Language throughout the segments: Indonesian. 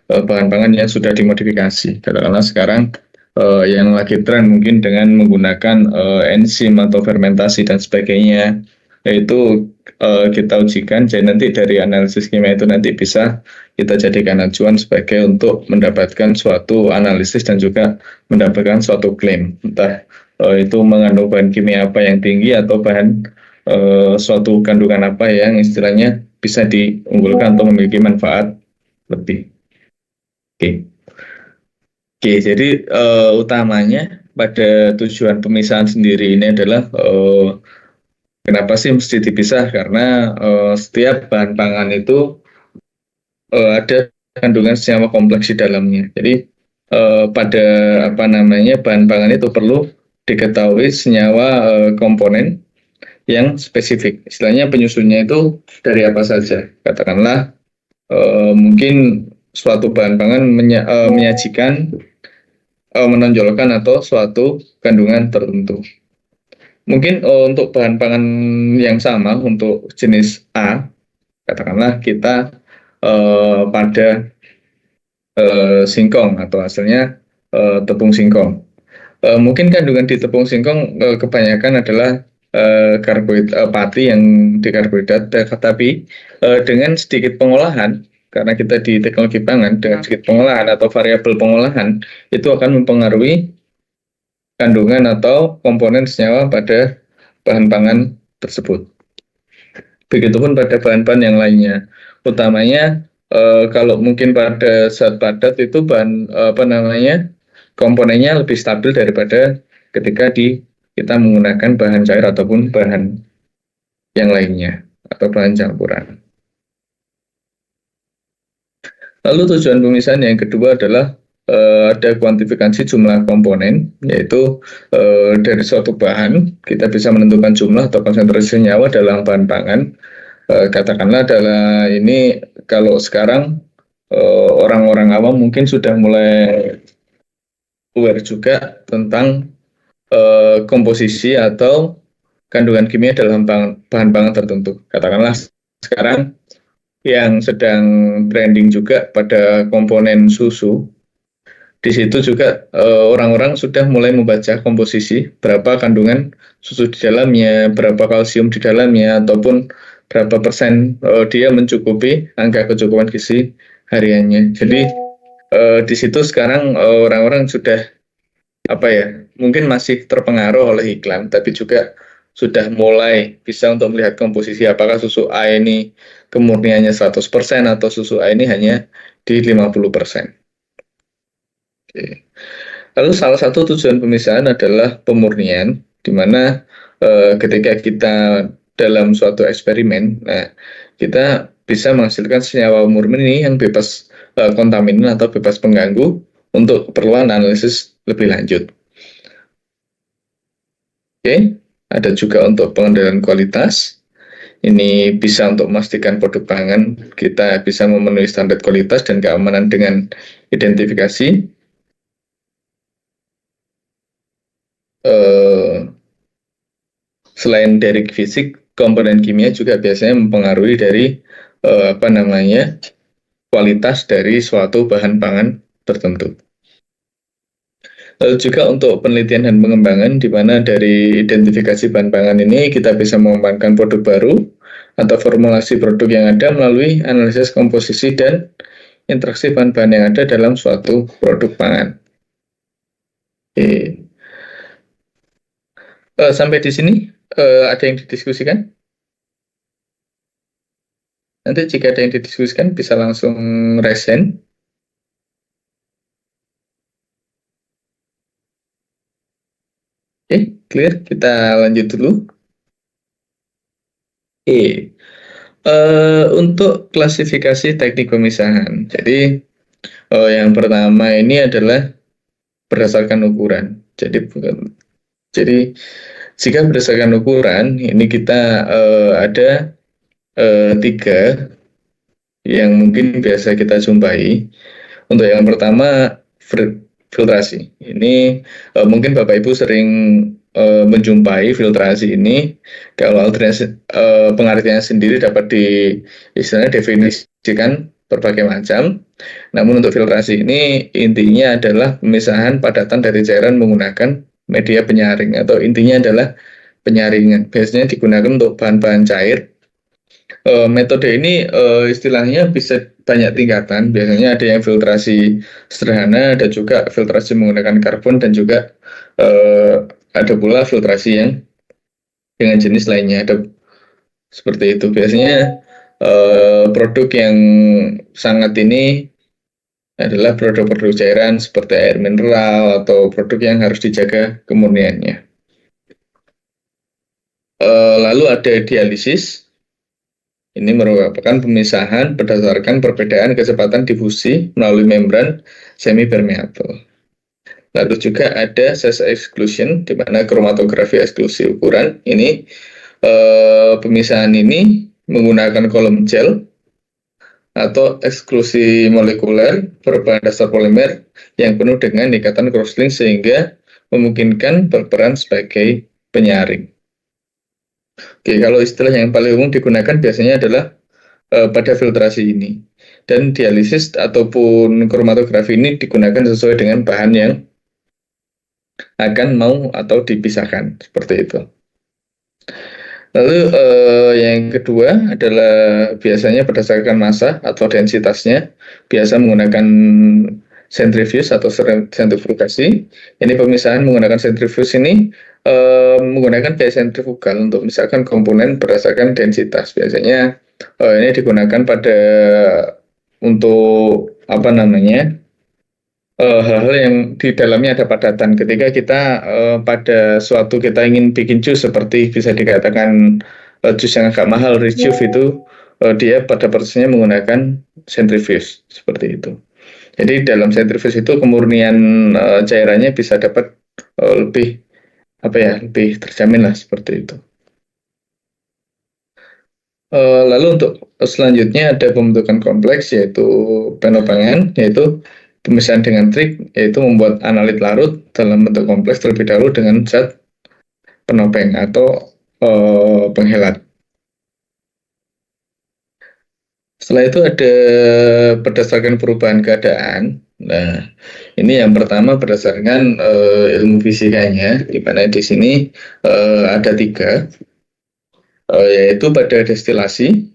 bahan pangan yang sudah dimodifikasi. Katakanlah sekarang yang lagi tren mungkin dengan menggunakan enzim atau fermentasi dan sebagainya, yaitu kita ujikan, jadi nanti dari analisis kimia itu nanti bisa kita jadikan acuan sebagai untuk mendapatkan suatu analisis dan juga mendapatkan suatu klaim, entah itu mengandung bahan kimia apa yang tinggi atau bahan suatu kandungan apa yang istilahnya bisa diunggulkan atau memiliki manfaat lebih. Oke. Oke, jadi utamanya pada tujuan pemisahan sendiri ini adalah kenapa sih mesti dipisah? Karena setiap bahan pangan itu ada kandungan senyawa kompleks di dalamnya. Jadi pada apa namanya bahan pangan itu perlu diketahui senyawa komponen yang spesifik. Istilahnya penyusunnya itu dari apa saja. Katakanlah mungkin suatu bahan pangan menyajikan menonjolkan atau suatu kandungan tertentu. Mungkin untuk bahan pangan yang sama untuk jenis A, katakanlah kita pada singkong atau hasilnya tepung singkong. Mungkin kandungan di tepung singkong kebanyakan adalah karbohidrat pati yang dikarbohidrat, tapi dengan sedikit pengolahan, karena kita di teknologi pangan dengan sedikit pengolahan atau variabel pengolahan itu akan mempengaruhi kandungan atau komponen senyawa pada bahan pangan tersebut. Begitupun pada bahan-bahan yang lainnya. Utamanya kalau mungkin pada zat padat itu bahan komponennya lebih stabil daripada ketika kita menggunakan bahan cair ataupun bahan yang lainnya atau bahan campuran. Lalu tujuan pemisahan yang kedua adalah ada kuantifikasi jumlah komponen, yaitu dari suatu bahan kita bisa menentukan jumlah atau konsentrasi senyawa dalam bahan pangan. Katakanlah adalah ini kalau sekarang orang-orang awam mungkin sudah mulai aware juga tentang komposisi atau kandungan kimia dalam bahan pangan tertentu. Katakanlah sekarang yang sedang trending juga pada komponen susu. Di situ juga orang-orang sudah mulai membaca komposisi, berapa kandungan susu di dalamnya, berapa kalsium di dalamnya, ataupun berapa persen dia mencukupi angka kecukupan gizi hariannya. Jadi di situ sekarang orang-orang sudah mungkin masih terpengaruh oleh iklan, tapi juga sudah mulai bisa untuk melihat komposisi apakah susu A ini kemurniannya 100% atau susu A ini hanya di 50%. Oke. Lalu salah satu tujuan pemisahan adalah pemurnian, di mana ketika kita dalam suatu eksperimen, kita bisa menghasilkan senyawa murni yang bebas kontaminan atau bebas pengganggu untuk keperluan analisis lebih lanjut. Oke, ada juga untuk pengendalian kualitas. Ini bisa untuk memastikan produk pangan kita bisa memenuhi standar kualitas dan keamanan dengan identifikasi. Selain dari fisik, komponen kimia juga biasanya mempengaruhi dari kualitas dari suatu bahan pangan tertentu. Lalu juga untuk penelitian dan pengembangan, di mana dari identifikasi bahan pangan ini kita bisa mengembangkan produk baru atau formulasi produk yang ada melalui analisis komposisi dan interaksi bahan-bahan yang ada dalam suatu produk pangan. Oke. Sampai di sini ada yang didiskusikan? Nanti jika ada yang didiskusikan bisa langsung raise hand. Oke, clear. Kita lanjut dulu. Oke. Untuk klasifikasi teknik pemisahan. Jadi yang pertama ini adalah berdasarkan ukuran. Jadi jika berdasarkan ukuran ini kita ada 3 yang mungkin biasa kita jumpai. Untuk yang pertama filtrasi. Ini mungkin Bapak Ibu sering menjumpai filtrasi ini. Kalau pengertiannya sendiri dapat definisikan berbagai macam. Namun untuk filtrasi ini intinya adalah pemisahan padatan dari cairan menggunakan media penyaring, atau intinya adalah penyaringan. Biasanya digunakan untuk bahan-bahan cair. Metode ini istilahnya bisa banyak tingkatan. Biasanya ada yang filtrasi sederhana, ada juga filtrasi menggunakan karbon, dan juga ada pula filtrasi yang dengan jenis lainnya. Ada seperti itu. Biasanya produk yang sangat ini adalah produk-produk cairan seperti air mineral atau produk yang harus dijaga kemurniannya. Lalu ada dialisis. Ini merupakan pemisahan berdasarkan perbedaan kecepatan difusi melalui membran semi-permeable. Lalu juga ada phase exclusion, di mana kromatografi eksklusi ukuran. Ini pemisahan ini menggunakan kolom gel atau eksklusi molekuler berbahan dasar polimer yang penuh dengan ikatan crosslink sehingga memungkinkan berperan sebagai penyaring. Oke, kalau istilah yang paling umum digunakan biasanya adalah pada filtrasi ini. Dan dialisis ataupun kromatografi ini digunakan sesuai dengan bahan yang akan mau atau dipisahkan, seperti itu. Lalu yang kedua adalah biasanya berdasarkan massa atau densitasnya, biasa menggunakan sentrifuge atau sentrifugasi. Ini pemisahan menggunakan sentrifuge ini menggunakan gaya sentrifugal untuk misalkan komponen berdasarkan densitas. Biasanya ini digunakan pada untuk apa namanya hal-hal yang di dalamnya ada padatan. Ketika kita pada suatu kita ingin bikin jus, seperti bisa dikatakan jus yang agak mahal, rich juice, itu dia pada prosesnya menggunakan sentrifuge seperti itu. Jadi dalam sentrifuge itu kemurnian cairannya bisa dapat lebih lebih terjamin lah, seperti itu. Lalu untuk selanjutnya ada pembentukan kompleks, yaitu penobangan, yaitu pemisahan dengan trik, yaitu membuat analit larut dalam bentuk kompleks terlebih dahulu dengan zat penopeng atau penghelat. Setelah itu ada berdasarkan perubahan keadaan. Nah, ini yang pertama berdasarkan ilmu fisikanya, di mana di sini ada 3, yaitu pada destilasi.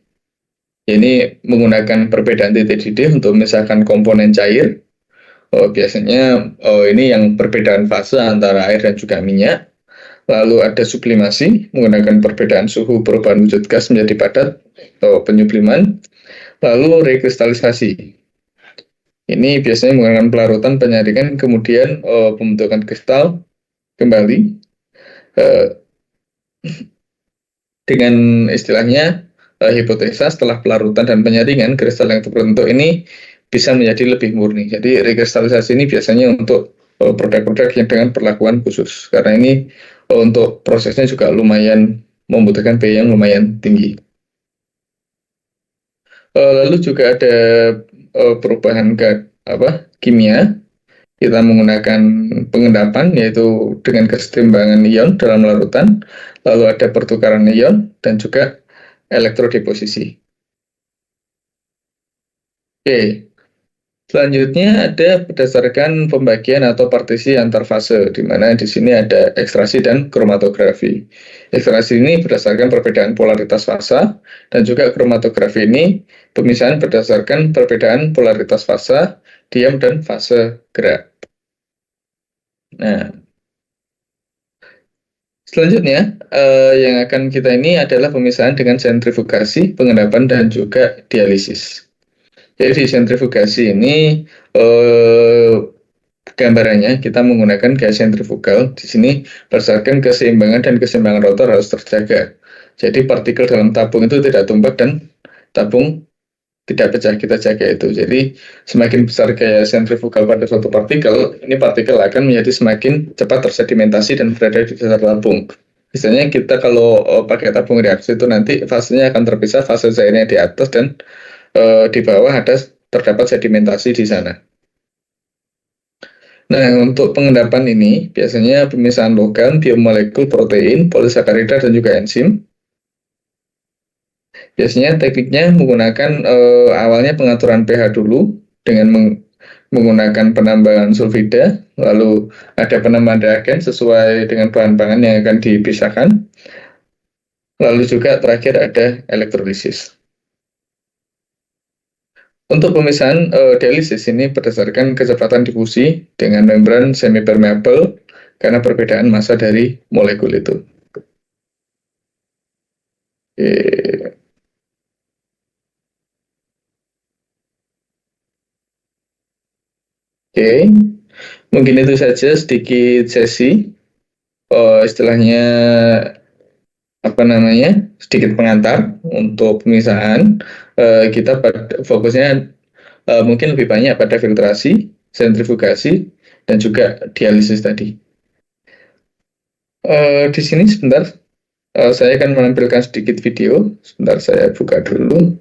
Ini menggunakan perbedaan titik didih untuk memisahkan komponen cair. Biasanya ini yang perbedaan fase antara air dan juga minyak. Lalu ada sublimasi menggunakan perbedaan suhu perubahan wujud gas menjadi padat atau penyubliman. Lalu rekristalisasi. Ini biasanya menggunakan pelarutan, penyaringan, kemudian pembentukan kristal kembali. Dengan istilahnya hipotesa, setelah pelarutan dan penyaringan, kristal yang terbentuk ini bisa menjadi lebih murni. Jadi rekristalisasi ini biasanya untuk produk-produk yang dengan perlakuan khusus, karena ini untuk prosesnya juga lumayan membutuhkan biaya yang lumayan tinggi. Lalu juga ada perubahan kimia. Kita menggunakan pengendapan, yaitu dengan kesetimbangan ion dalam larutan. Lalu ada pertukaran ion dan juga elektrodeposisi. Oke. Selanjutnya ada berdasarkan pembagian atau partisi antar fase, di mana di sini ada ekstraksi dan kromatografi. Ekstraksi ini berdasarkan perbedaan polaritas fasa, dan juga kromatografi ini pemisahan berdasarkan perbedaan polaritas fasa, diam, dan fase gerak. Nah, selanjutnya yang akan kita ini adalah pemisahan dengan sentrifugasi, pengendapan, dan juga dialisis. Jadi di sentrifugasi ini gambarannya kita menggunakan gaya sentrifugal. Di sini berdasarkan keseimbangan dan keseimbangan rotor harus terjaga. Jadi partikel dalam tabung itu tidak tumpah dan tabung tidak pecah, kita jaga itu. Jadi semakin besar gaya sentrifugal pada suatu partikel, ini partikel akan menjadi semakin cepat tersedimentasi dan berada di dasar tabung. Misalnya kita kalau pakai tabung reaksi itu nanti fasenya akan terpisah, fase cairnya di atas dan di bawah terdapat sedimentasi di sana. Nah, untuk pengendapan ini biasanya pemisahan logam, biomolekul, protein, polisakarida, dan juga enzim. Biasanya tekniknya menggunakan awalnya pengaturan pH dulu dengan menggunakan penambahan sulfida, lalu ada penambahan reagen sesuai dengan bahan pangan yang akan dipisahkan, lalu juga terakhir ada elektrolisis. Untuk pemisahan dialisis ini berdasarkan kecepatan difusi dengan membran semi permeable karena perbedaan massa dari molekul itu. Oke, Oke. Mungkin itu saja sedikit sesi istilahnya apa namanya sedikit pengantar untuk pemisahan. Kita fokusnya mungkin lebih banyak pada filtrasi, sentrifugasi, dan juga dialisis tadi. Di sini sebentar, saya akan menampilkan sedikit video. Sebentar saya buka dulu.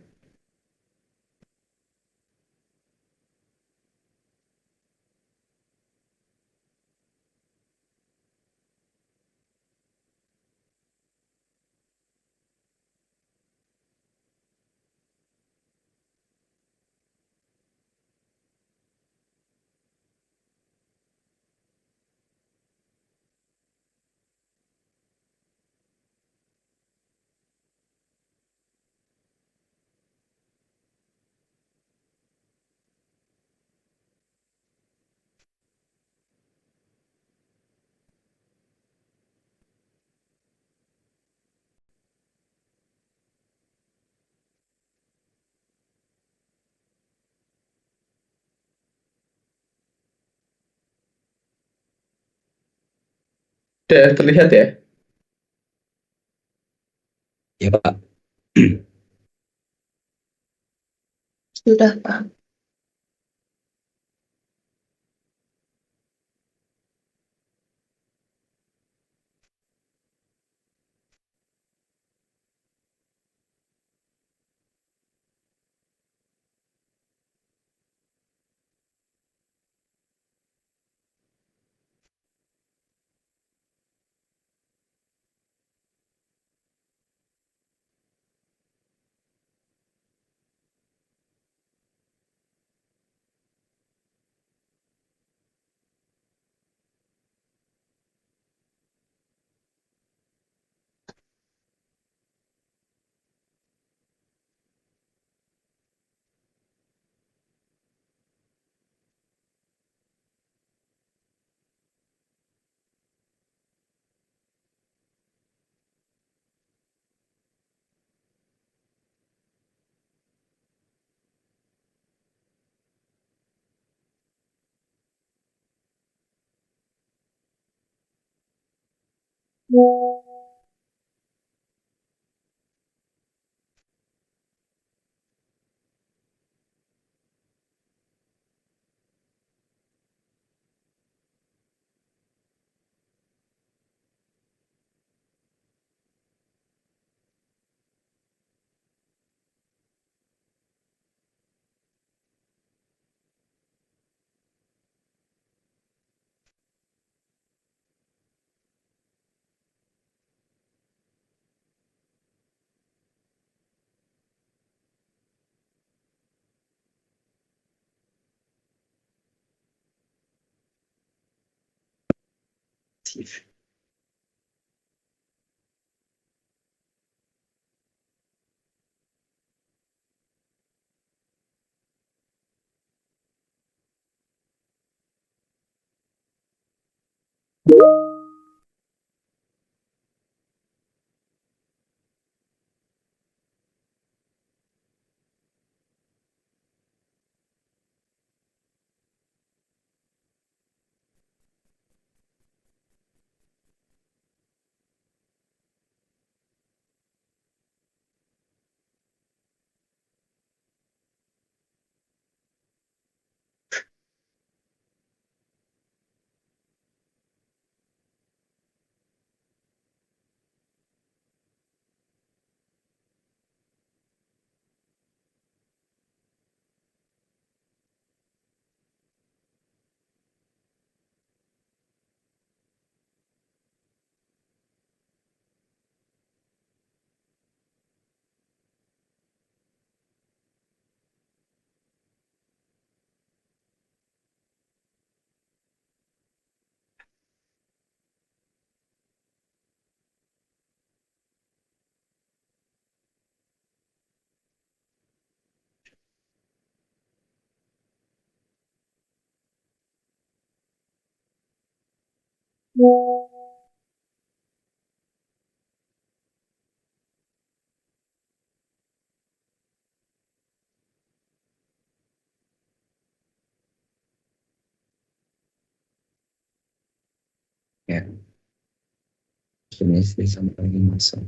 Sudah terlihat ya? Ya, Pak. Sudah, Pak. Ya, ini sampai lagi masuk.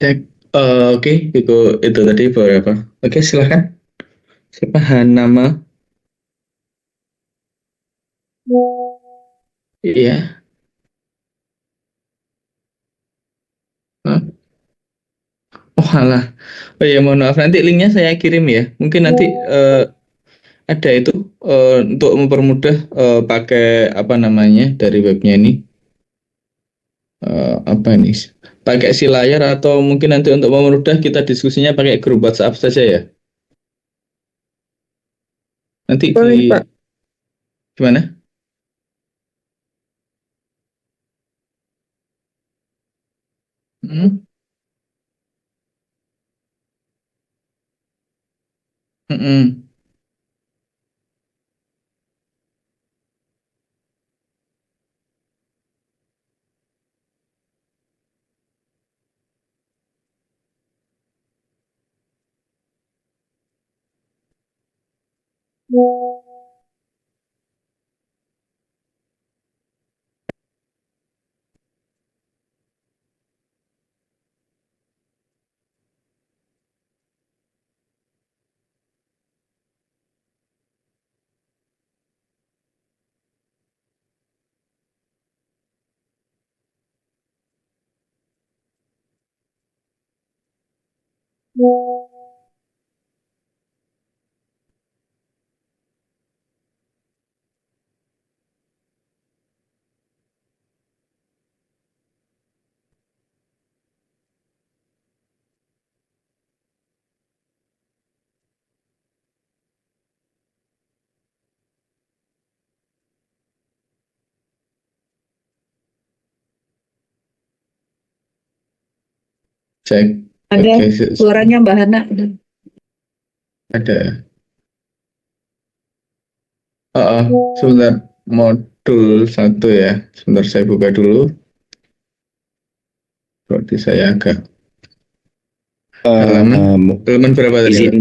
Cek. Oke, itu tadi beberapa. Oke, silahkan. Siapa nama? Iya. Hah? Oh alah. Oh ya, mohon maaf. Nanti linknya saya kirim ya. Mungkin nanti ada itu untuk mempermudah pakai apa namanya dari webnya ini. Apa ini? Pakai si layar atau mungkin nanti untuk mempermudah kita diskusinya pakai grup WhatsApp saja ya. Nanti di Boleh, Pak. gimana? Hmm? Mm-mm. Cek. Ada Oke, suaranya Mbak Hana. ada. Sebentar. Modul satu ya. Sebentar saya buka dulu. Berarti saya agak halaman. Eh, Halaman berapa tadi, Pak? izin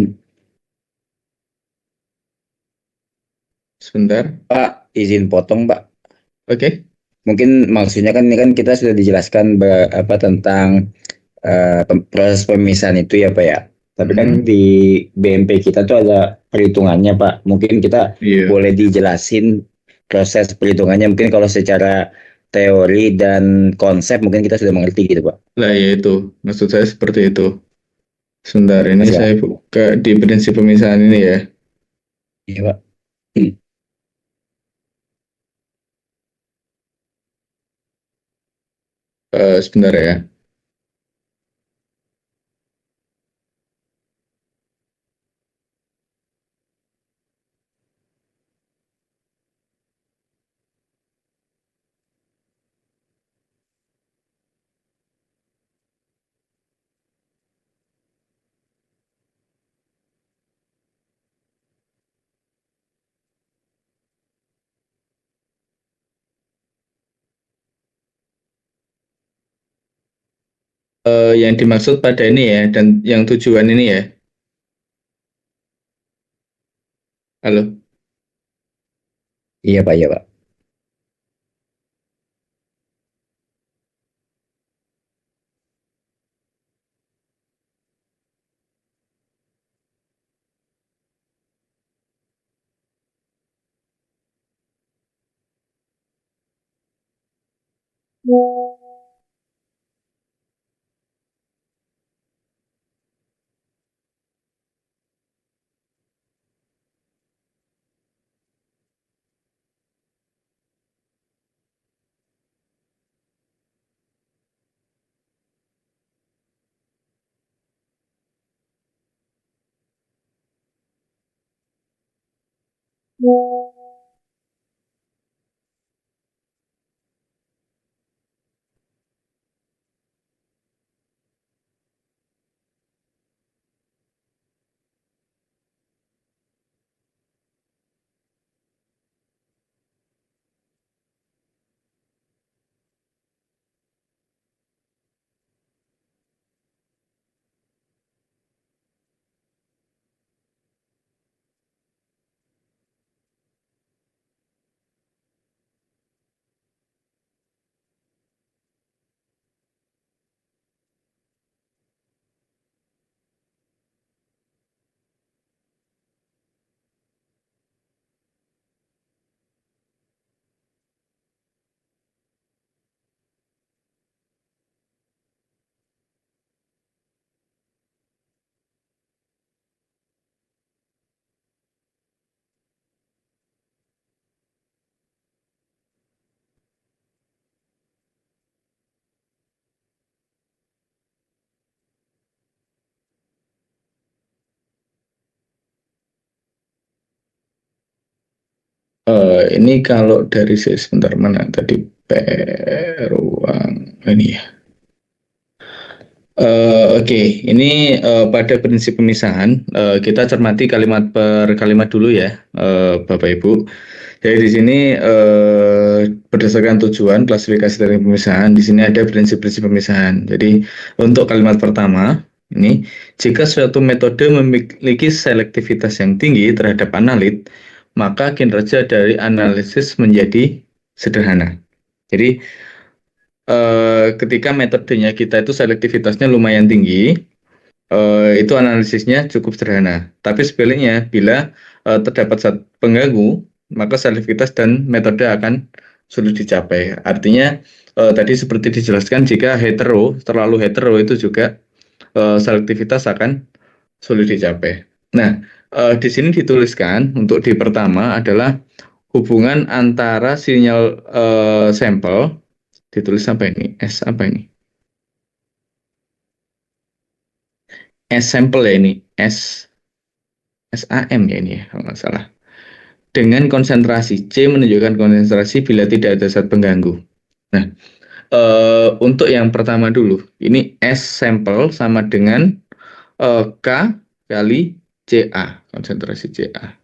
Sebentar. Pak, izin potong Pak. Oke. Mungkin maksudnya kan ini kan kita sudah dijelaskan apa tentang proses pemisahan itu ya Pak ya. Tapi kan Mhm. di BMP kita tuh ada perhitungannya Pak. Mungkin kita Iya. boleh dijelasin proses perhitungannya. Mungkin kalau secara teori dan konsep mungkin kita sudah mengerti gitu Pak. Lah ya itu. Maksud saya seperti itu. Sebentar, ini Masih saya Pak? buka di prinsip pemisahan ini ya. Iya Pak. Hmm. Sebentar ya. Yang dimaksud pada ini ya, dan yang tujuan ini ya. Halo. Iya Pak, iya Pak. Ini kalau dari sebentar mana tadi ruang ini ya. Oke, ini pada prinsip pemisahan kita cermati kalimat per kalimat dulu ya, Bapak Ibu. Jadi di sini berdasarkan tujuan klasifikasi dari pemisahan, di sini ada prinsip-prinsip pemisahan. Jadi untuk kalimat pertama ini, jika suatu metode memiliki selektivitas yang tinggi terhadap analit, maka kinerja dari analisis menjadi sederhana. Jadi ketika metodenya kita itu selektivitasnya lumayan tinggi, itu analisisnya cukup sederhana. Tapi sebaliknya, bila terdapat pengganggu, maka selektivitas dan metode akan sulit dicapai. Artinya, tadi seperti dijelaskan, jika terlalu hetero itu juga selektivitas akan sulit dicapai. Nah, di sini dituliskan untuk di pertama adalah hubungan antara sinyal sampel, ditulis apa ini? S apa ini? S sampel ya ini, SAM ya ini ya, kalau nggak salah. Dengan konsentrasi C menunjukkan konsentrasi bila tidak ada zat pengganggu. Nah, Untuk yang pertama dulu, ini S sampel sama dengan K kali CA, konsentrasi CA.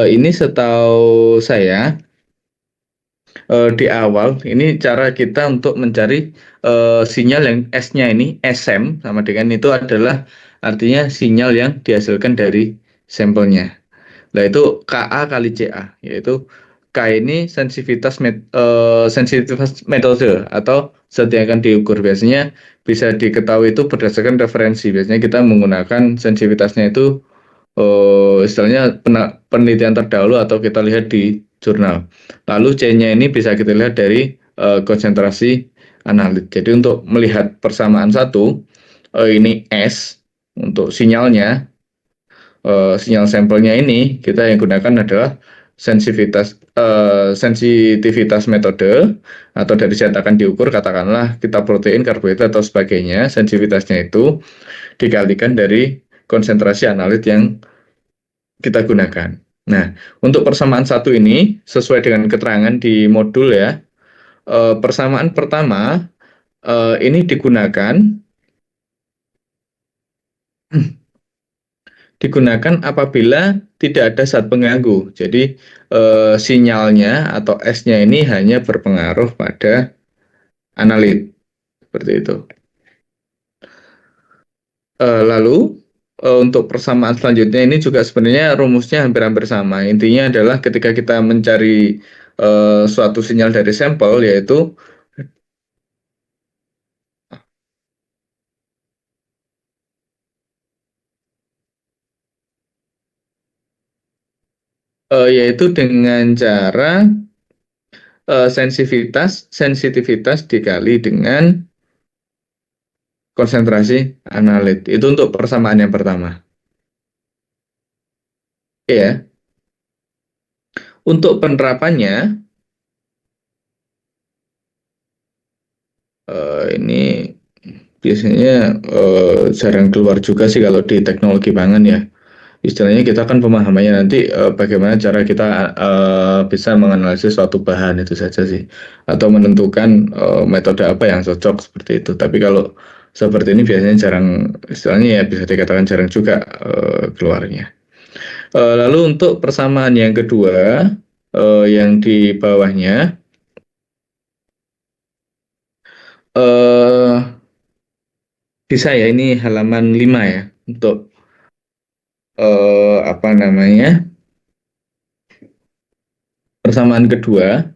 Ini setahu saya di awal ini cara kita untuk mencari sinyal yang S-nya ini SM sama dengan itu adalah artinya sinyal yang dihasilkan dari sampelnya. Nah itu Ka kali Ca, yaitu K ini sensitivitas metode atau zat yang akan diukur. Biasanya bisa diketahui itu berdasarkan referensi. Biasanya kita menggunakan sensitivitasnya itu istilahnya penelitian terdahulu atau kita lihat di jurnal. Lalu C-nya ini bisa kita lihat dari konsentrasi analit. Jadi untuk melihat persamaan satu, ini S untuk sinyalnya, sinyal sampelnya ini kita yang gunakan adalah sensitivitas metode atau dari zat akan diukur, katakanlah kita protein, karbohidrat atau sebagainya, sensitivitasnya itu dikalikan dari konsentrasi analit yang kita gunakan. Nah, untuk persamaan satu ini sesuai dengan keterangan di modul ya, persamaan pertama ini digunakan apabila tidak ada zat pengganggu. Jadi sinyalnya atau S-nya ini hanya berpengaruh pada analit seperti itu. Lalu untuk persamaan selanjutnya ini juga sebenarnya rumusnya hampir-hampir sama. Intinya adalah ketika kita mencari suatu sinyal dari sampel, yaitu dengan cara sensitivitas dikali dengan konsentrasi analit. Itu untuk persamaan yang pertama. Oke ya. Untuk penerapannya, ini biasanya jarang keluar juga sih kalau di teknologi pangan ya. Istilahnya kita kan pemahamannya nanti bagaimana cara kita bisa menganalisis suatu bahan itu saja sih, atau menentukan metode apa yang cocok seperti itu. Tapi kalau seperti ini biasanya jarang, istilahnya ya bisa dikatakan jarang juga keluarnya. Lalu untuk persamaan yang kedua, yang di bawahnya, bisa ya, ini halaman 5 ya, untuk apa namanya, persamaan kedua,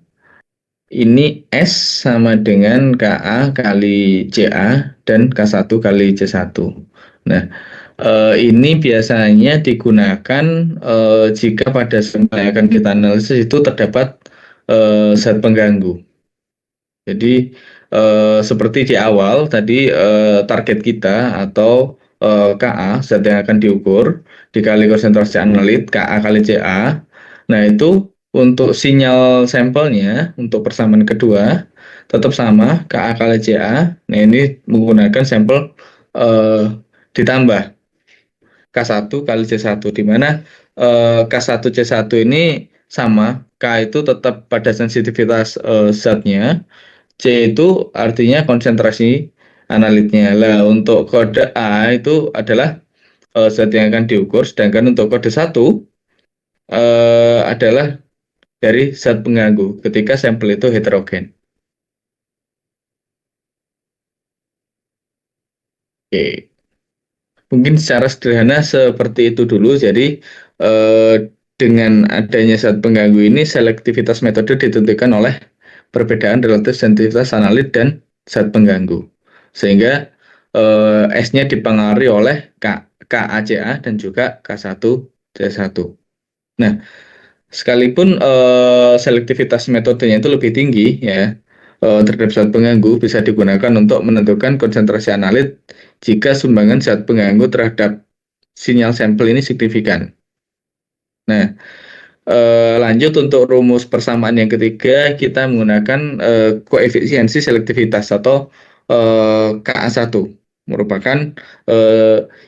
ini S sama dengan Ka kali Ca dan K1 kali C1. Nah, ini biasanya digunakan jika pada sampel yang akan kita analisis itu terdapat zat pengganggu. Jadi seperti di awal tadi target kita atau Ka, zat yang akan diukur, dikali konsentrasi analit Ka kali Ca. Nah itu untuk sinyal sampelnya untuk persamaan kedua tetap sama Ka kali Ca. Nah ini menggunakan sampel ditambah K1 kali C1, di mana K1 C1 ini sama, K itu tetap pada sensitivitas zatnya, C itu artinya konsentrasi analitnya. Lah untuk kode A itu adalah zat yang akan diukur, sedangkan untuk kode 1 adalah dari zat pengganggu ketika sampel itu heterogen. Oke. Mungkin secara sederhana seperti itu dulu. Jadi dengan adanya zat pengganggu ini, selektivitas metode ditentukan oleh perbedaan relatif sensitivitas analit dan zat pengganggu. Sehingga S-nya dipengaruhi oleh KACA dan juga K1C1. Nah, sekalipun selektivitas metodenya itu lebih tinggi ya, terhadap zat pengganggu bisa digunakan untuk menentukan konsentrasi analit jika sumbangan zat pengganggu terhadap sinyal sampel ini signifikan. Nah, lanjut untuk rumus persamaan yang ketiga, kita menggunakan koefisiensi selektivitas atau Ka1, merupakan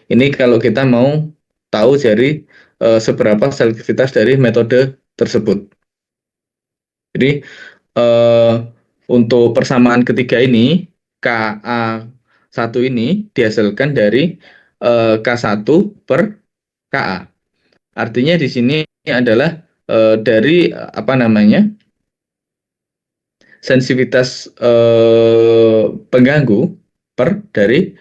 ini kalau kita mau tahu dari seberapa selektivitas dari metode tersebut. Jadi untuk persamaan ketiga ini, KA1 ini dihasilkan dari K1 per KA. Artinya di sini adalah dari apa namanya sensitivitas pengganggu per dari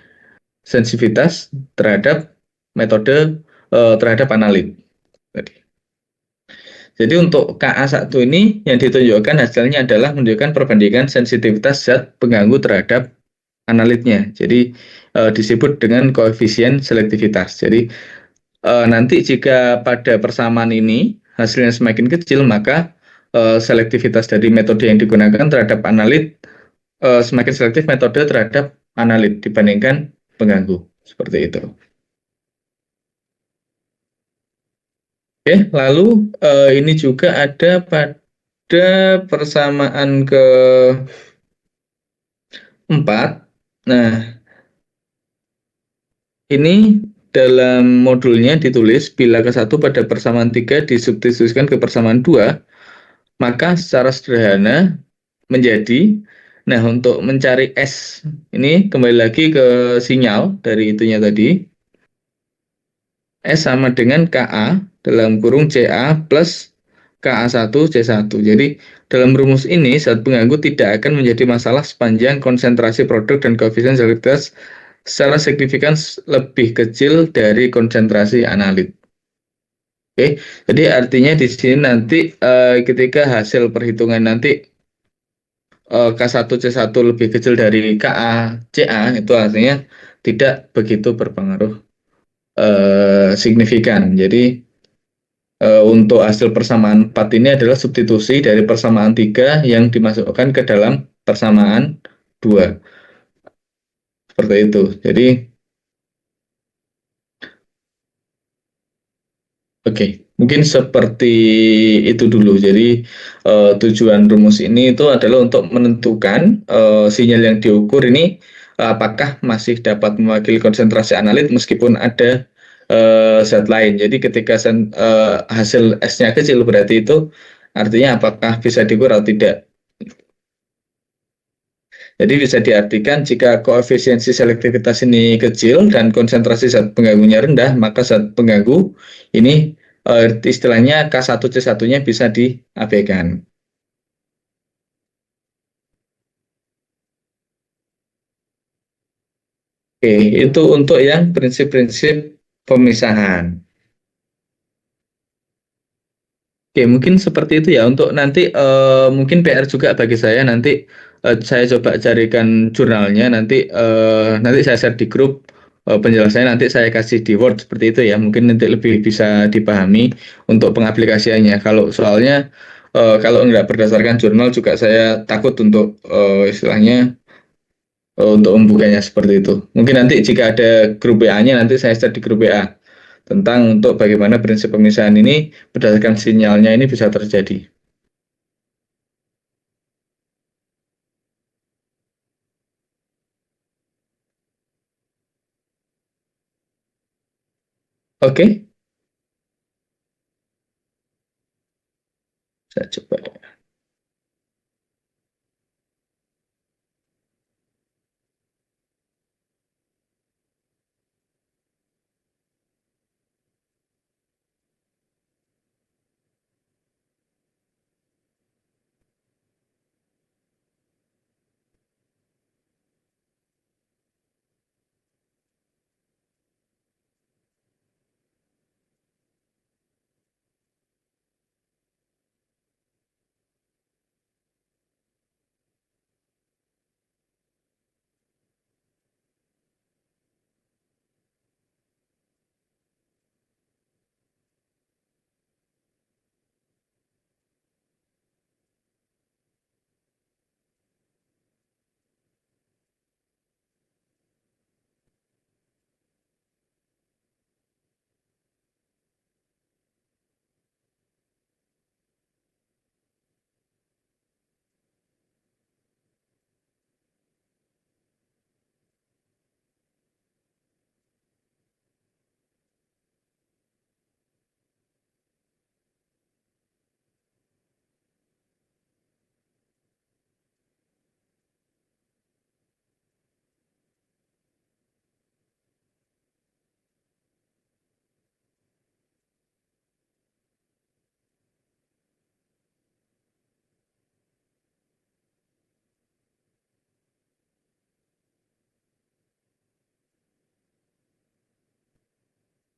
sensitivitas terhadap metode terhadap analit. Jadi untuk KA1 ini yang ditunjukkan hasilnya adalah menunjukkan perbandingan sensitivitas zat pengganggu terhadap analitnya. Jadi disebut dengan koefisien selektivitas. Jadi nanti jika pada persamaan ini hasilnya semakin kecil, maka selektivitas dari metode yang digunakan terhadap analit semakin selektif metode terhadap analit dibandingkan pengganggu. Seperti itu. Oke, lalu ini juga ada pada persamaan keempat. Nah, ini dalam modulnya ditulis bila ke-1 pada persamaan 3 disubstitusikan ke persamaan 2, maka secara sederhana menjadi, nah untuk mencari S, ini kembali lagi ke sinyal dari itunya tadi, S sama dengan KA dalam kurung CA plus KA1 C1. Jadi dalam rumus ini zat pengganggu tidak akan menjadi masalah sepanjang konsentrasi produk dan koefisien selektivitas secara signifikan lebih kecil dari konsentrasi analit. Oke, jadi artinya di sini nanti ketika hasil perhitungan nanti K1 C1 lebih kecil dari KA CA, itu artinya tidak begitu berpengaruh signifikan. Jadi untuk hasil persamaan 4 ini adalah substitusi dari persamaan 3 yang dimasukkan ke dalam persamaan 2. Seperti itu. Jadi, oke, mungkin seperti itu dulu. Jadi, tujuan rumus ini itu adalah untuk menentukan sinyal yang diukur ini apakah masih dapat mewakili konsentrasi analit meskipun ada zat lain. Jadi ketika hasil S-nya kecil berarti itu artinya apakah bisa diukur atau tidak. Jadi bisa diartikan jika koefisiensi selektivitas ini kecil dan konsentrasi zat pengganggunya rendah, maka zat pengganggu ini istilahnya K1C1-nya bisa diabaikan. Oke, itu untuk yang prinsip-prinsip pemisahan. Oke, mungkin seperti itu ya. Untuk nanti mungkin PR juga bagi saya nanti saya coba carikan jurnalnya. Nanti saya share di grup penjelasannya. Nanti saya kasih di Word seperti itu ya. Mungkin nanti lebih bisa dipahami untuk pengaplikasiannya. Kalau soalnya kalau nggak berdasarkan jurnal juga saya takut untuk istilahnya untuk membukanya seperti itu. Mungkin nanti jika ada grup WA-nya nanti saya share di grup WA tentang untuk bagaimana prinsip pemisahan ini berdasarkan sinyalnya ini bisa terjadi. Oke, saya coba.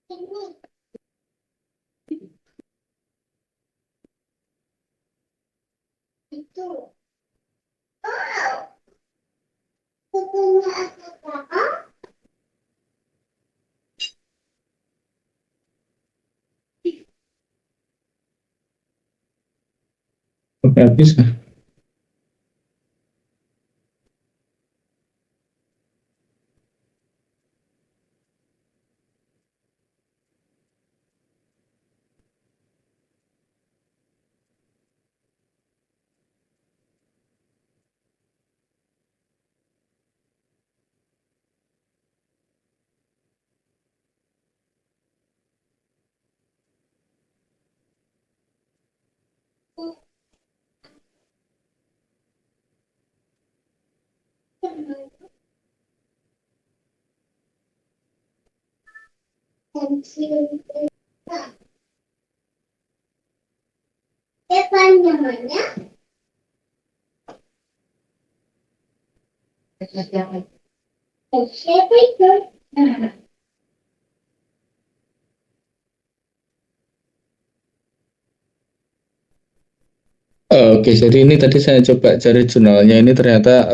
Oke, bisa. Oke, jadi ini tadi saya coba cari jurnalnya, ini ternyata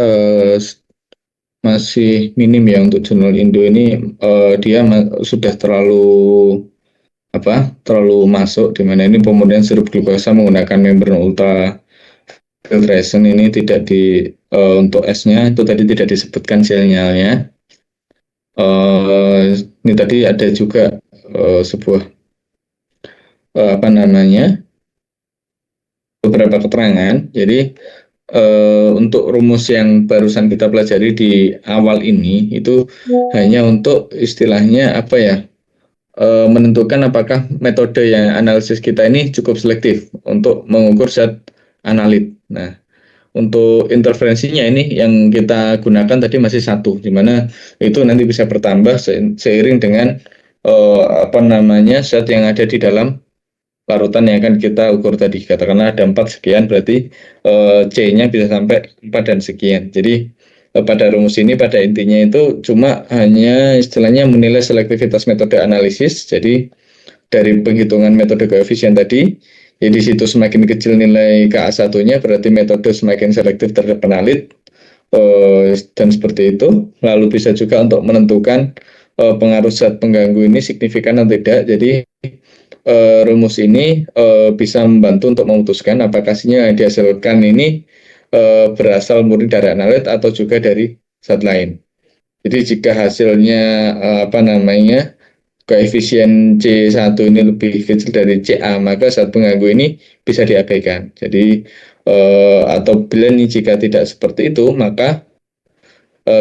masih minim ya untuk jurnal Indo ini. Dia sudah terlalu masuk, di mana ini pemulihan sirup glukosa menggunakan membran ultra filtration ini tidak untuk S-nya itu tadi tidak disebutkan sinyalnya. Ini tadi ada juga sebuah apa namanya, beberapa keterangan. Jadi untuk rumus yang barusan kita pelajari di awal ini itu hanya untuk istilahnya apa ya, menentukan apakah metode yang analisis kita ini cukup selektif untuk mengukur zat analit. Nah, untuk interferensinya ini yang kita gunakan tadi masih satu, di mana itu nanti bisa bertambah seiring dengan apa namanya, zat yang ada di dalam larutan yang akan kita ukur tadi. Katakanlah ada 4 sekian, berarti C-nya bisa sampai 4 dan sekian. Jadi pada rumus ini pada intinya itu cuma hanya istilahnya menilai selektivitas metode analisis. Jadi dari penghitungan metode koefisien tadi, ya di situ semakin kecil nilai KA1-nya berarti metode semakin selektif terhadap penalit, dan seperti itu. Lalu bisa juga untuk menentukan pengaruh zat pengganggu ini signifikan atau tidak. Jadi rumus ini bisa membantu untuk memutuskan apakah hasilnya yang dihasilkan ini berasal murni dari analit atau juga dari zat lain. Jadi jika hasilnya apa namanya, koefisien C1 ini lebih kecil dari CA, maka zat pengganggu ini bisa diabaikan. Jadi atau bila ini jika tidak seperti itu, maka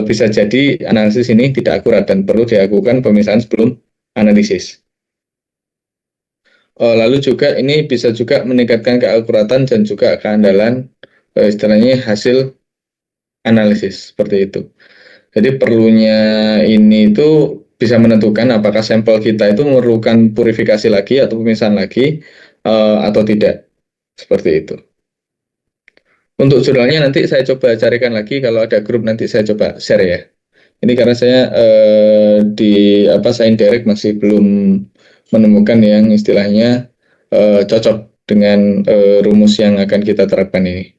bisa jadi analisis ini tidak akurat dan perlu dilakukan pemisahan sebelum analisis. Lalu juga ini bisa juga meningkatkan keakuratan dan juga keandalan istilahnya hasil analisis seperti itu. Jadi perlunya ini itu bisa menentukan apakah sampel kita itu memerlukan purifikasi lagi atau pemisahan lagi atau tidak, seperti itu. Untuk jurnalnya nanti saya coba carikan lagi, kalau ada grup nanti saya coba share ya. Ini karena saya di apa saya indirect masih belum menemukan yang istilahnya cocok dengan rumus yang akan kita terapkan ini.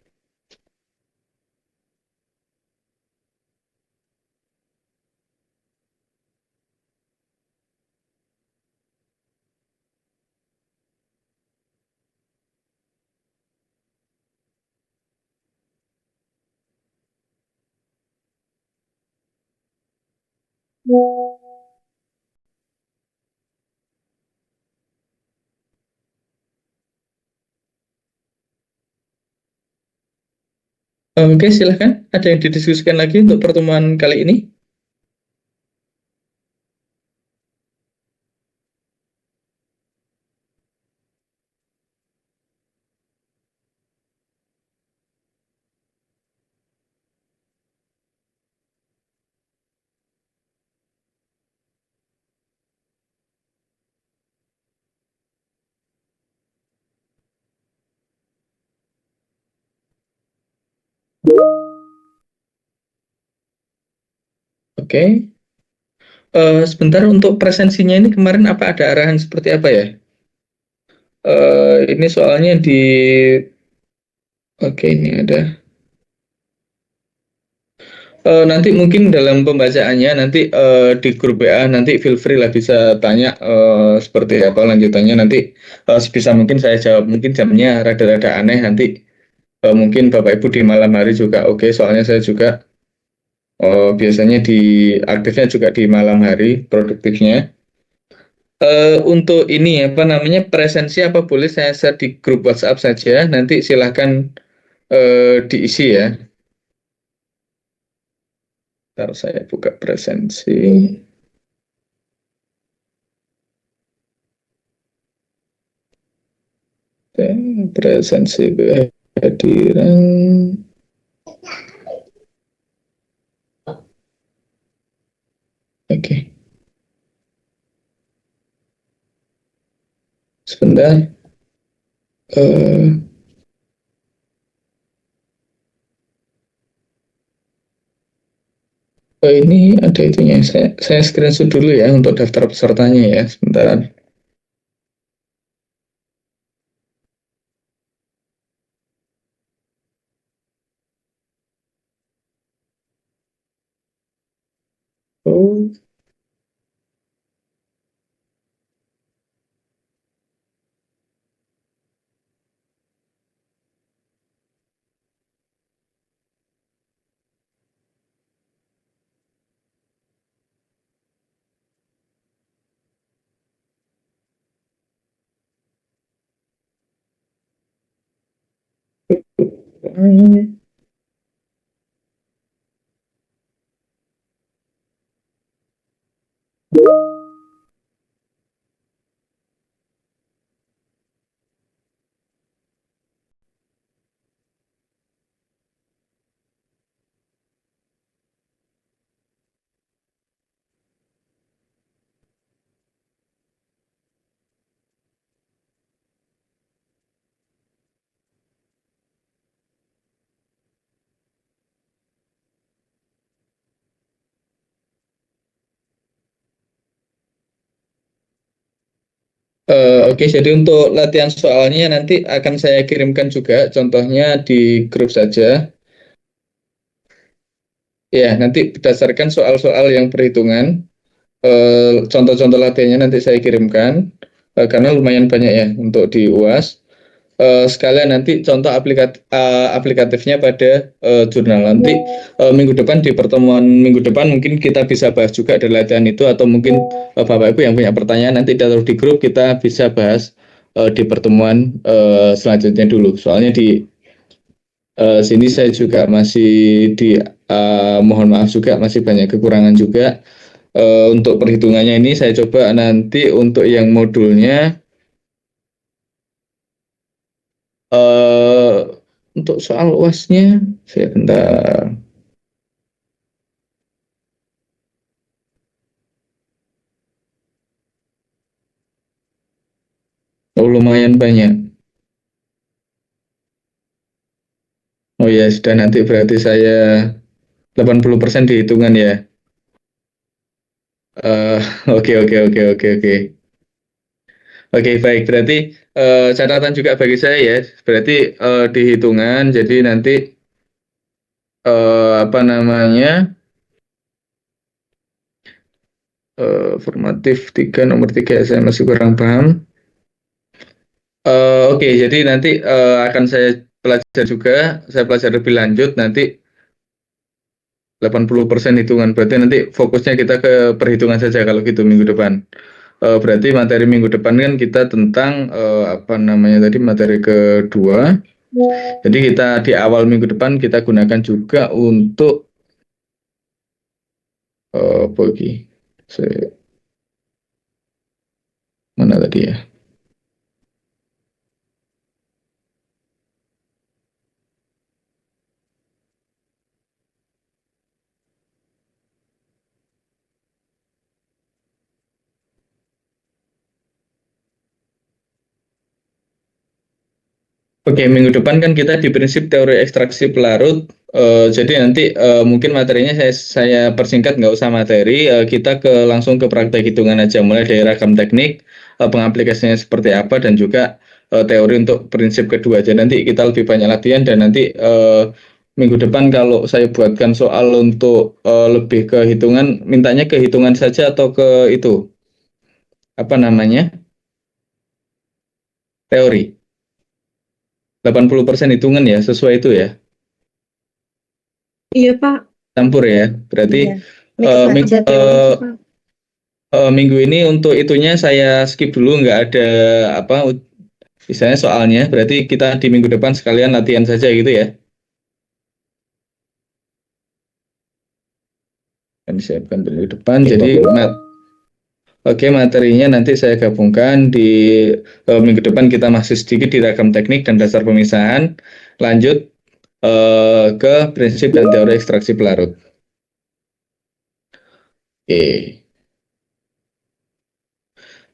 Oke, silahkan. Ada yang didiskusikan lagi untuk pertemuan kali ini? Oke. Sebentar, untuk presensinya ini kemarin apa ada arahan seperti apa ya? Ini soalnya di, oke ini ada. Nanti mungkin dalam pembacaannya nanti di grup WA nanti feel free lah bisa tanya seperti apa lanjutannya nanti sebisa mungkin saya jawab. Mungkin jamnya rada-rada aneh nanti mungkin Bapak Ibu di malam hari juga oke, soalnya saya juga biasanya di aktifnya juga di malam hari produktifnya. Untuk ini apa namanya presensi apa boleh saya share di grup WhatsApp saja, nanti silahkan diisi ya. Ntar saya buka presensi. Presensi kehadiran. Oke, sebentar. Eh, ini ada itunya. Saya screenshot dulu ya untuk daftar pesertanya ya. Sebentar. Oh, oke, jadi untuk latihan soalnya nanti akan saya kirimkan juga contohnya di grup saja. Ya, nanti berdasarkan soal-soal yang perhitungan, contoh-contoh latihannya nanti saya kirimkan karena lumayan banyak ya untuk di UAS. Sekalian nanti contoh aplikatifnya pada jurnal nanti minggu depan di pertemuan minggu depan mungkin kita bisa bahas juga dari latihan itu atau mungkin Bapak Ibu yang punya pertanyaan nanti taruh di grup kita bisa bahas di pertemuan selanjutnya dulu. Soalnya di sini saya juga masih di mohon maaf juga masih banyak kekurangan juga. Untuk perhitungannya ini saya coba nanti untuk yang modulnya untuk soal UASnya saya bentar. Oh, lumayan banyak. Oh ya, sudah nanti berarti saya 80% dihitungan ya. Eh, oke oke oke oke oke. Oke, baik. Berarti catatan juga bagi saya ya. Berarti dihitungan jadi nanti apa namanya? Formatif 3 nomor 3 saya masih kurang paham. Oke, jadi nanti akan saya pelajari juga, saya pelajari lebih lanjut nanti 80% hitungan. Berarti nanti fokusnya kita ke perhitungan saja kalau gitu minggu depan. Berarti materi minggu depan kan kita tentang apa namanya tadi materi kedua. Jadi kita di awal minggu depan kita gunakan juga untuk bagi mana tadi ya? Oke, minggu depan kan kita di prinsip teori ekstraksi pelarut. Jadi nanti mungkin materinya saya persingkat, nggak usah materi. Kita langsung ke praktek hitungan aja, mulai dari ragam teknik, pengaplikasiannya seperti apa, dan juga teori untuk prinsip kedua. Jadi nanti kita lebih banyak latihan, dan nanti minggu depan kalau saya buatkan soal untuk lebih ke hitungan, mintanya ke hitungan saja atau ke itu apa namanya, teori. 80% hitungan ya, sesuai itu ya. Iya, Pak. Campur ya. Berarti Iya. Mix aja teori sih, Pak. minggu ini untuk itunya saya skip dulu, nggak ada apa misalnya soalnya. Berarti kita di minggu depan sekalian latihan saja gitu ya. Kan disiapkan minggu depan. Oke, Jadi Pak. oke, materinya nanti saya gabungkan di minggu depan kita masih sedikit di ragam teknik dan dasar pemisahan. Lanjut ke prinsip dan teori ekstraksi pelarut. Oke.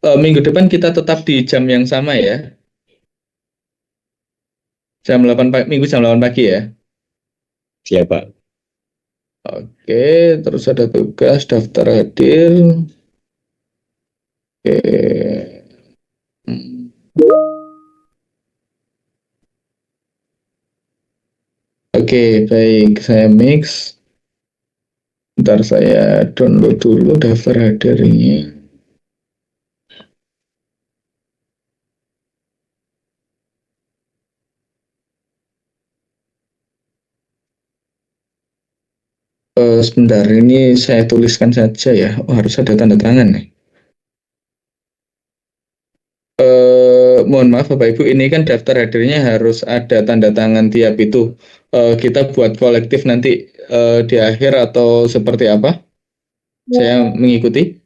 Minggu depan kita tetap di jam yang sama ya. Jam 8 pagi, minggu jam 8 pagi ya. Siap, Pak. Oke, terus ada tugas daftar hadir. Oke. Hmm. Oke, baik. Saya mix. Ntar saya download dulu daftar hadirnya. Sebentar, ini saya tuliskan saja ya. Oh, harus ada tanda tangan nih. Mohon maaf Bapak Ibu, ini kan daftar hadirnya harus ada tanda tangan tiap itu. Kita buat kolektif nanti di akhir atau seperti apa? Saya mengikuti.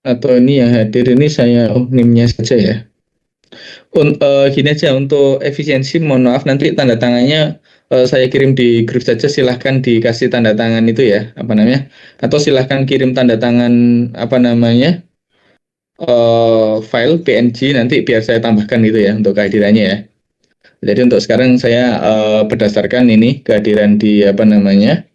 Atau ini yang hadir ini saya NIM-nya saja ya. Gini aja untuk efisiensi, mohon maaf nanti tanda tangannya saya kirim di grup saja, silahkan dikasih tanda tangan itu ya, apa namanya, atau silahkan kirim tanda tangan apa namanya, file PNG nanti biar saya tambahkan gitu ya untuk kehadirannya ya. Jadi untuk sekarang saya berdasarkan ini kehadiran di apa namanya,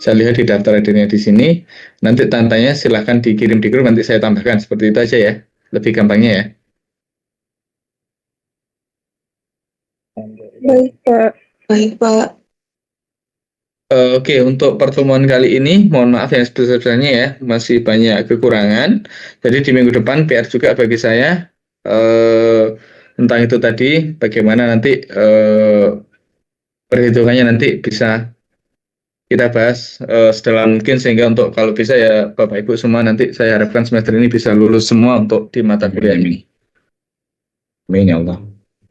saya lihat di daftar hadirnya di sini, nanti tandanya silahkan dikirim di grup, nanti saya tambahkan seperti itu aja ya, lebih gampangnya ya. Baik, Pak. Baik, Pak. Oke, untuk pertemuan kali ini, mohon maaf yang sebesar-besarnya ya, masih banyak kekurangan. Jadi di minggu depan PR juga bagi saya tentang itu tadi, bagaimana nanti perhitungannya nanti bisa kita bahas sedalam mungkin, sehingga untuk kalau bisa ya Bapak Ibu semua nanti saya harapkan semester ini bisa lulus semua untuk di mata kuliah ini. Amin ya Allah.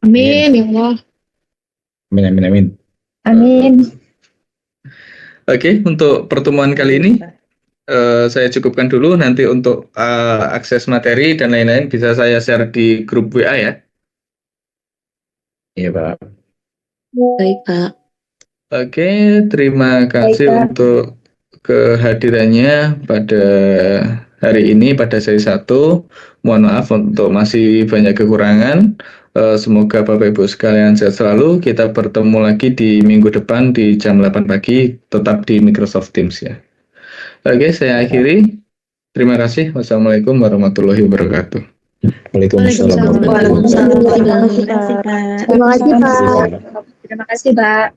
Amin, ya Allah. Amin, amin, amin. Amin. Oke, untuk pertemuan kali ini saya cukupkan dulu. Nanti untuk akses materi dan lain-lain bisa saya share di grup WA ya. Iya, Pak. Baik, Pak. Oke, terima kasih Pak. untuk kehadirannya pada hari ini pada sesi 1. Mohon maaf untuk masih banyak kekurangan. Semoga Bapak Ibu sekalian sehat selalu. Kita bertemu lagi di minggu depan di jam 8 pagi, tetap di Microsoft Teams ya. Oke, saya akhiri. Terima kasih. Wassalamualaikum warahmatullahi wabarakatuh. Waalaikumsalam warahmatullahi Waalaikumsalam. wabarakatuh. Terima kasih, Pak. Terima kasih, Pak. Terima kasih, Pak.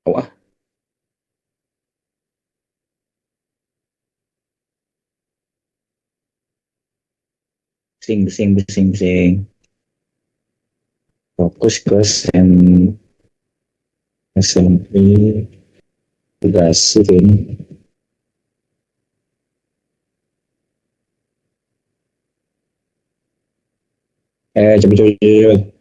Oh, ah, bising, bising, bising, bising. Fokus ke SMP Gasin. Cepet, cepet, cepet.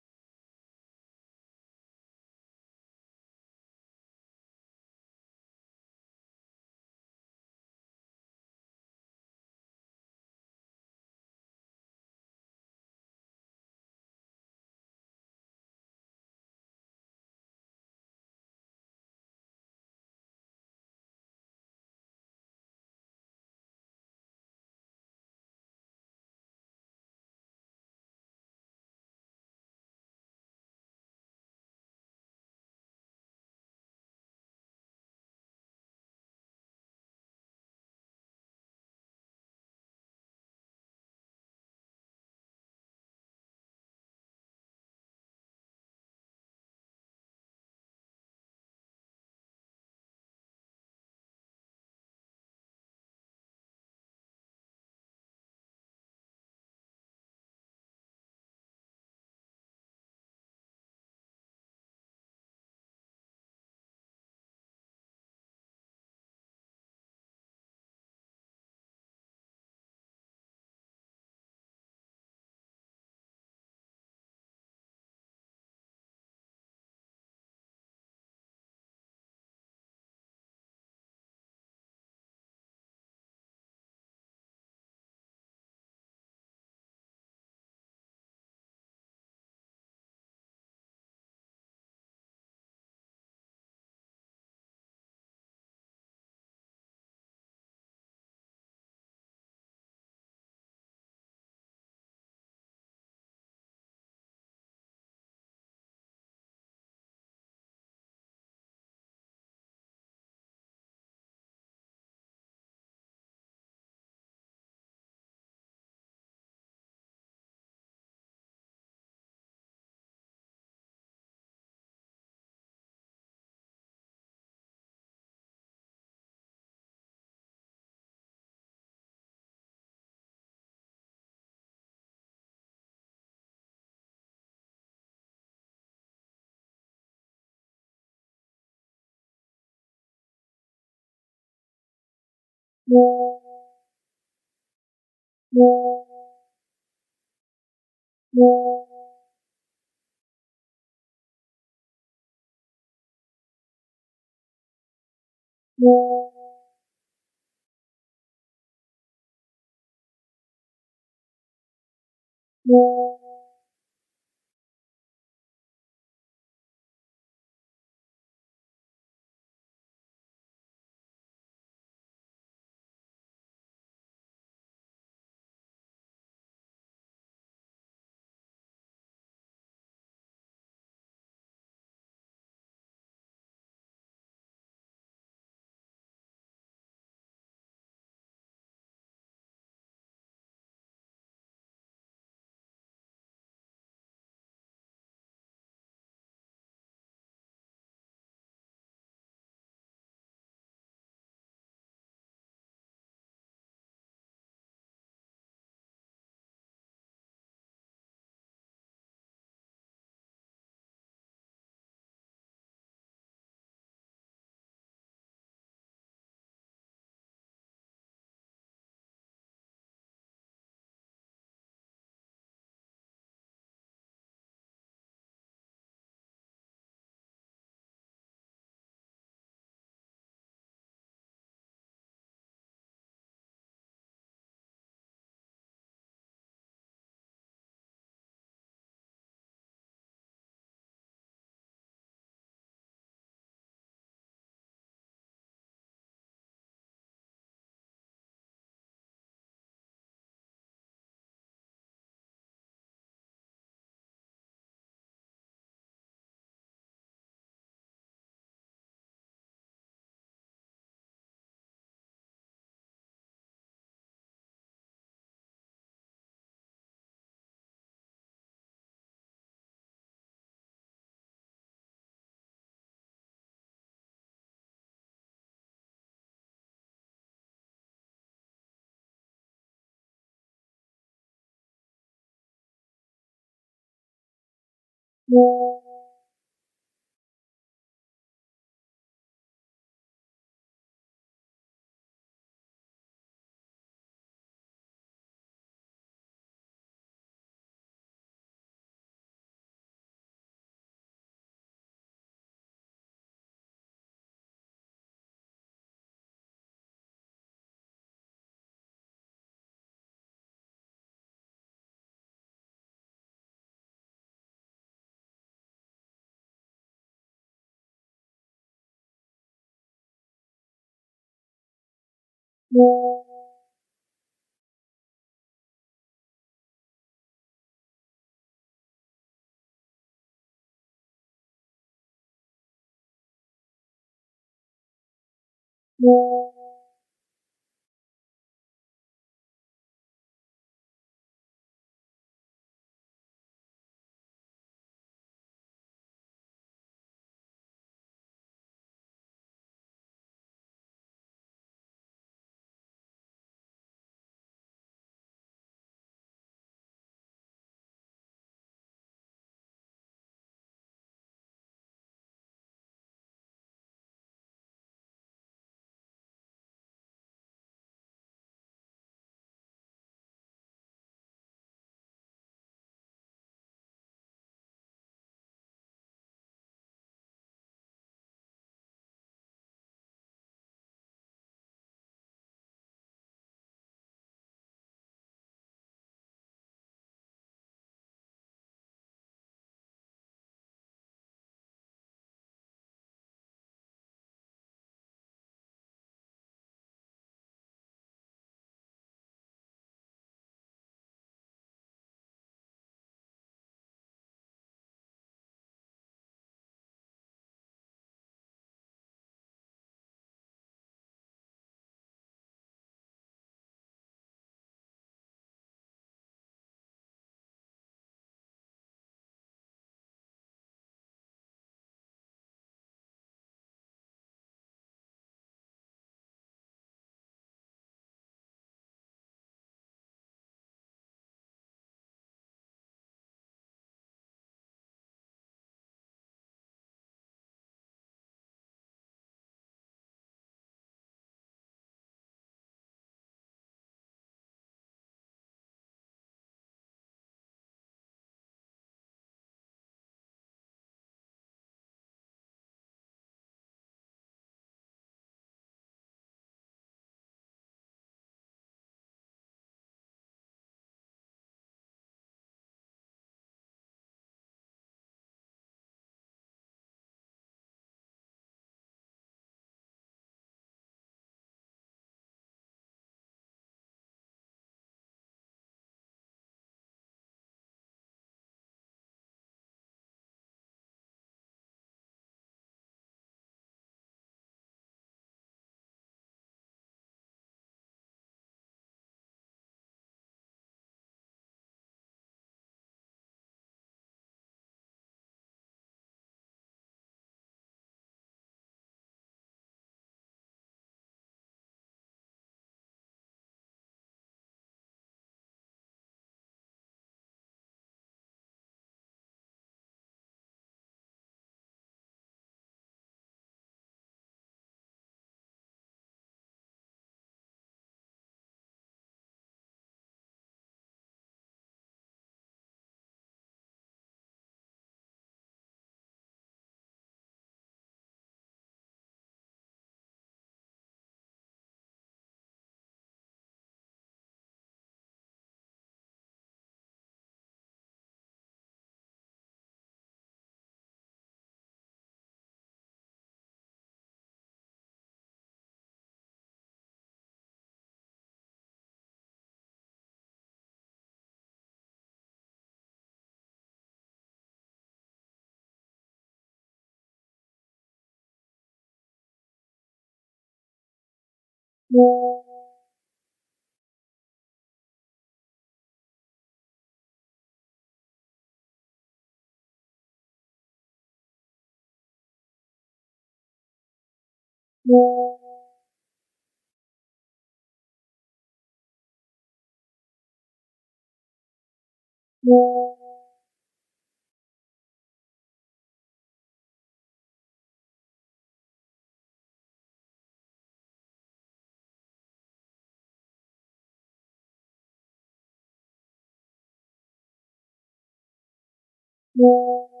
Ba.